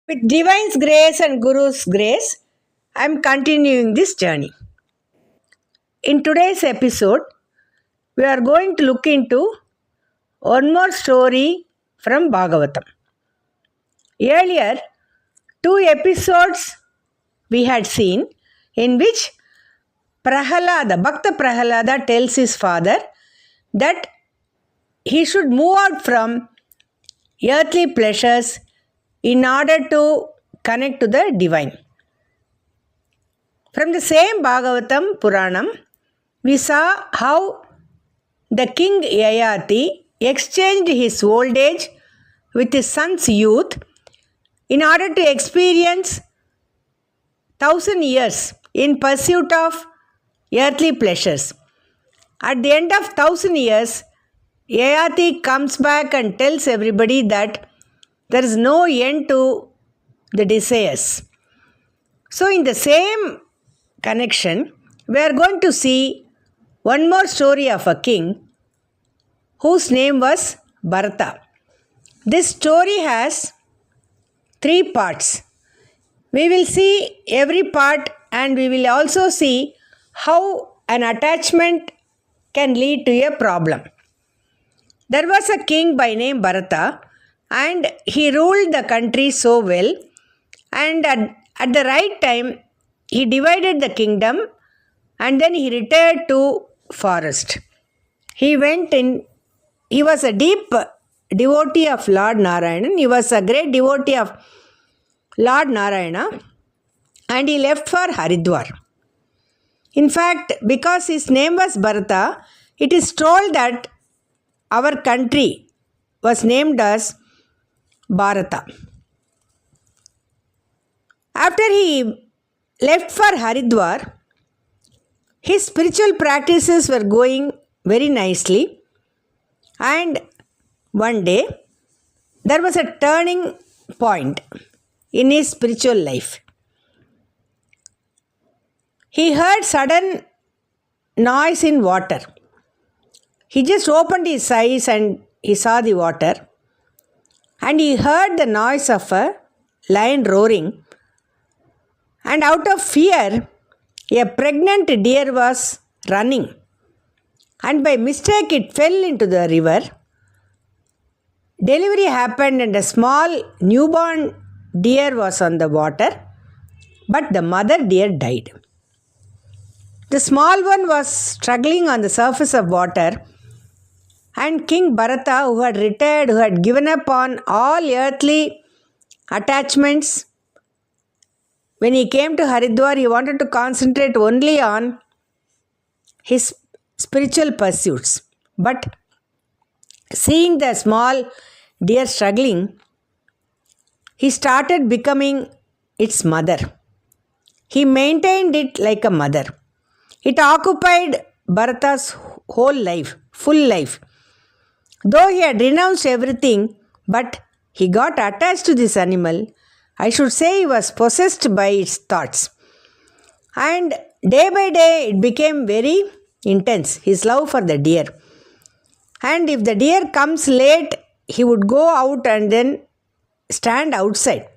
With Divine's grace and Guru's grace, I am continuing this journey. In today's episode, we are going to look into one more story from Bhagavatam. Earlier, two episodes we had seen in which Bhakta Prahalada tells his father that he should move out from earthly pleasures in order to connect to the divine. From the same Bhagavatam Puranam, we saw how the king Yayati exchanged his old age with his son's youth in order to experience 1,000 years in pursuit of earthly pleasures. At the end of 1,000 years, Yayati comes back and tells everybody that there is no end to the desires. So, in the same connection, we are going to see one more story of a king whose name was Bharata. This story has 3 parts. We will see every part and we will also see how an attachment can lead to a problem. There was a king by name Bharata and he ruled the country so well, and at the right time he divided the kingdom and then he retired to forest. He was a deep devotee of Lord Narayana. He was a great devotee of Lord Narayana and he left for Haridwar. In fact, because his name was Bharata, it is told that our country was named as Bharata. After he left for Haridwar, his spiritual practices were going very nicely, and one day there was a turning point in his spiritual life. He heard sudden noise in water. He just opened his eyes and he saw the water, and he heard the noise of a lion roaring, and out of fear a pregnant deer was running, and by mistake it fell into the river. Delivery happened and a small newborn deer was on the water, but the mother deer died. The small one was struggling on the surface of water, and King Bharata, who had retired, who had given up on all earthly attachments, when he came to Haridwar, he wanted to concentrate only on his spiritual pursuits. But seeing the small deer struggling, he started becoming its mother. He maintained it like a mother. It occupied Bharata's whole life, full life. Though he had renounced everything, but he got attached to this animal. I should say he was possessed by its thoughts. And day by day it became very intense, his love for the deer. And if the deer comes late, he would go out and then stand outside.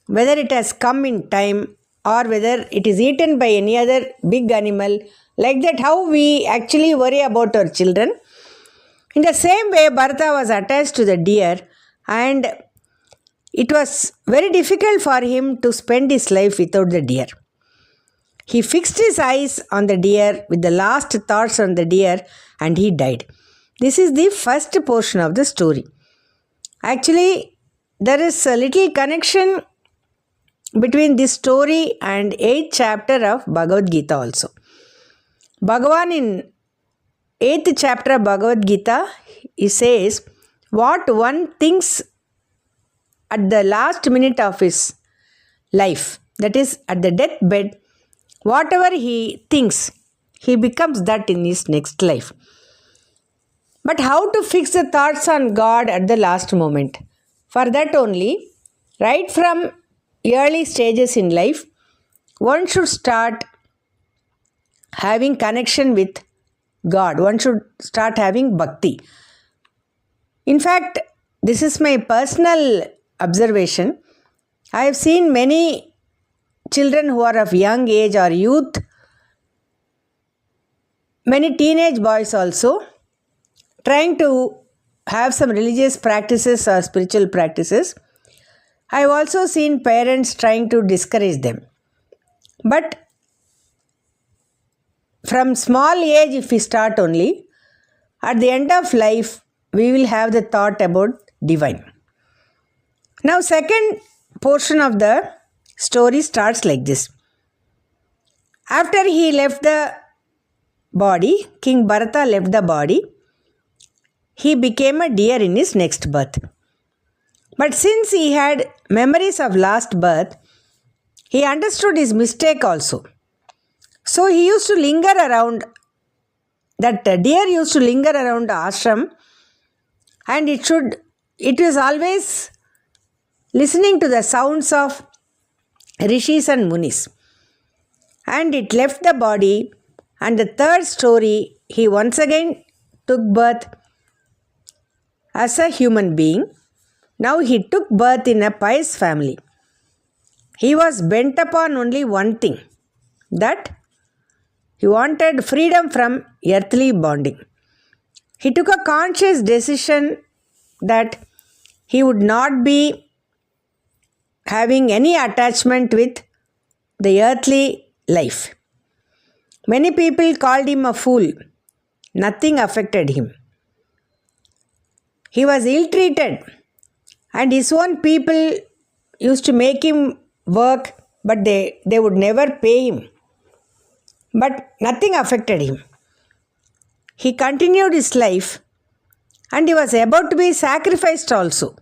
Whether it has come in time or whether it is eaten by any other big animal, like that how we actually worry about our children. In the same way, Bharata was attached to the deer, and it was very difficult for him to spend his life without the deer. He fixed his eyes on the deer with the last thoughts on the deer, and he died. This is the first portion of the story. Actually, there is a little connection between this story and 8th chapter of Bhagavad Gita also. Bhagavan in 8th chapter of Bhagavad Gita, he says, what one thinks at the last minute of his life, that is at the deathbed, whatever he thinks, he becomes that in his next life. But how to fix the thoughts on God at the last moment? For that only, right from early stages in life, one should start having connection with God. One should start having bhakti. In fact, this is my personal observation. I have seen many children who are of young age or youth, many teenage boys also, trying to have some religious practices or spiritual practices. I have also seen parents trying to discourage them. But from small age, if we start only, at the end of life, we will have the thought about divine. Now, second portion of the story starts like this. After he left the body, King Bharata left the body, he became a deer in his next birth. But since he had memories of last birth, he understood his mistake also. So he used to linger around, that deer used to linger around the ashram, and it was always listening to the sounds of rishis and munis. And it left the body, and the third story, he once again took birth as a human being. Now he took birth in a pious family. He was bent upon only one thing, that he wanted freedom from earthly bonding. He took a conscious decision that he would not be having any attachment with the earthly life. Many people called him a fool. Nothing affected him. He was ill-treated, and his own people used to make him work, but they would never pay him. But nothing affected him. He continued his life, and he was about to be sacrificed also.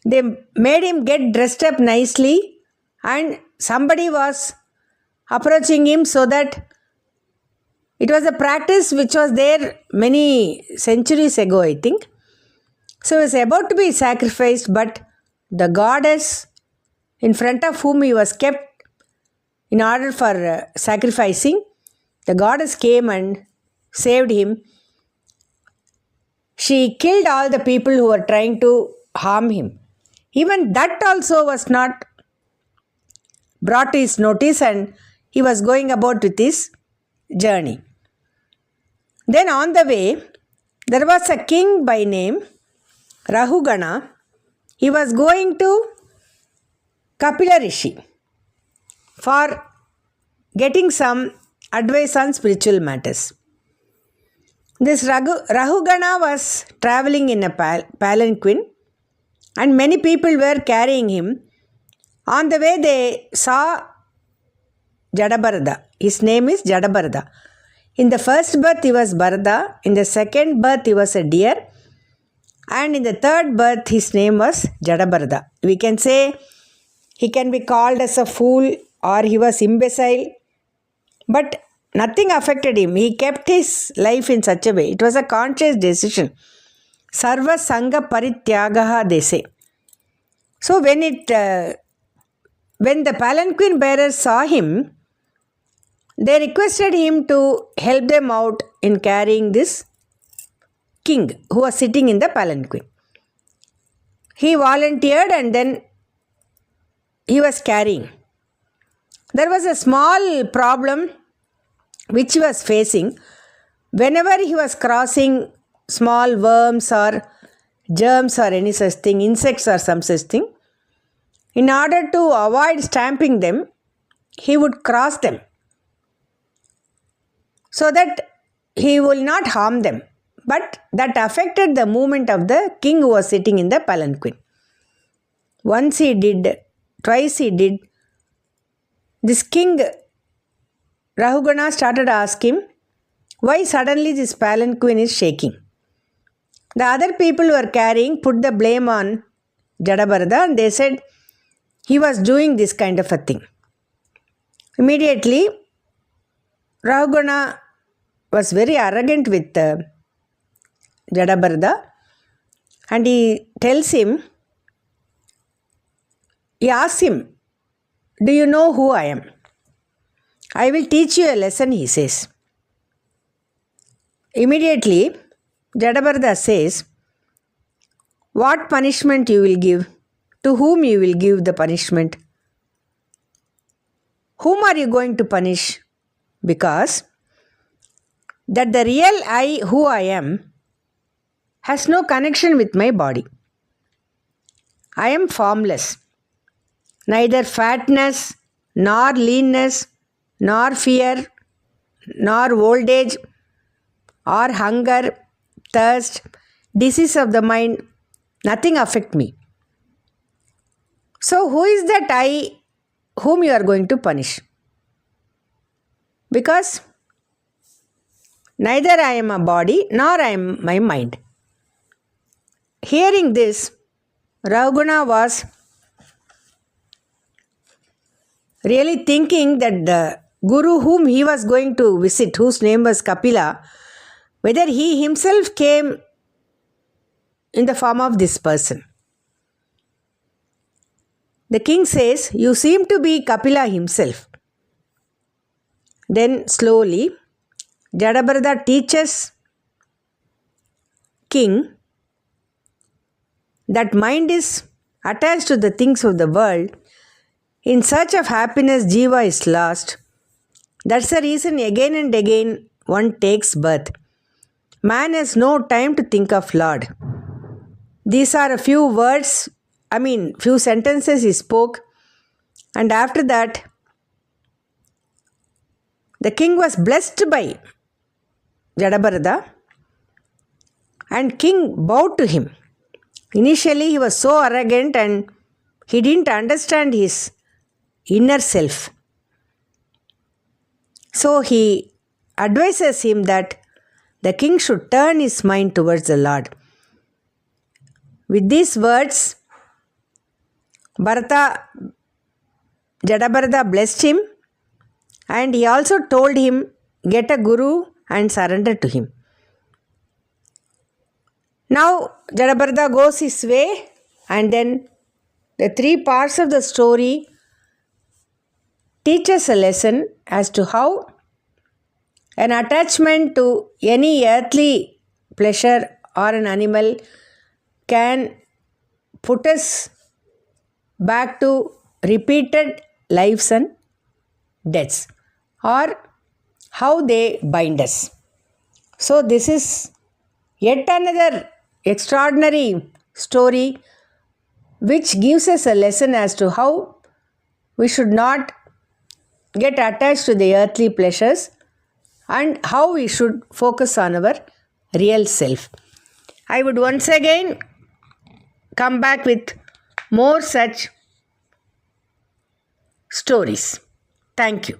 They made him get dressed up nicely, and somebody was approaching him, so that it was a practice which was there many centuries ago, I think. So he was about to be sacrificed, but the goddess in front of whom he was kept in order for sacrificing, the goddess came and saved him. She killed all the people who were trying to harm him. Even that also was not brought to his notice, and he was going about with his journey. Then on the way, there was a king by name Rahugana. He was going to Kapila Rishi for getting some advice on spiritual matters. This Rahugana was traveling in a palanquin, and many people were carrying him. On the way, they saw Jadabharata. His name is Jadabharata. In the first birth, he was Bharata. In the second birth, he was a deer. And in the third birth, his name was Jadabharata. We can say he can be called as a fool, or he was imbecile. But nothing affected him. He kept his life in such a way. It was a conscious decision. Sarva Sangha Parityagaha, they say. So when the palanquin bearers saw him, they requested him to help them out in carrying this king who was sitting in the palanquin. He volunteered, and then he was carrying. There was a small problem which he was facing. Whenever he was crossing small worms or germs or any such thing, insects or some such thing, in order to avoid stamping them, he would cross them, so that he will not harm them. But that affected the movement of the king who was sitting in the palanquin. Once he did, twice he did. This king, Rahugana, started asking why suddenly this palanquin is shaking. The other people who were carrying put the blame on Jadabharata, and they said he was doing this kind of a thing. Immediately, Rahugana was very arrogant with Jadabharata, and he asks him, "Do you know who I am? I will teach you a lesson," he says. Immediately, Jadabharata says, what punishment you will give, to whom you will give the punishment. Whom are you going to punish? Because that the real I, who I am, has no connection with my body. I am formless. Neither fatness, nor leanness, nor fear, nor old age, or hunger, thirst, disease of the mind, nothing affect me. So who is that I whom you are going to punish? Because neither I am a body nor I am my mind. Hearing this, Ravaguna was really thinking that the guru whom he was going to visit, whose name was Kapila, whether he himself came in the form of this person. The king says, "You seem to be Kapila himself." Then slowly, Jadabharata teaches king that mind is attached to the things of the world. In search of happiness, Jiva is lost. That's the reason again and again one takes birth. Man has no time to think of Lord. These are a few words, few sentences he spoke, and after that, the king was blessed by Jadabharata, and king bowed to him. Initially, he was so arrogant and he didn't understand his inner self. So he advises him that the king should turn his mind towards the Lord. With these words, Jadabharata blessed him, and he also told him, get a guru and surrender to him. Now Jadabharata goes his way, and then the three parts of the story teach us a lesson as to how an attachment to any earthly pleasure or an animal can put us back to repeated lives and deaths, or how they bind us. So this is yet another extraordinary story which gives us a lesson as to how we should not get attached to the earthly pleasures and how we should focus on our real self. I would once again come back with more such stories. Thank you.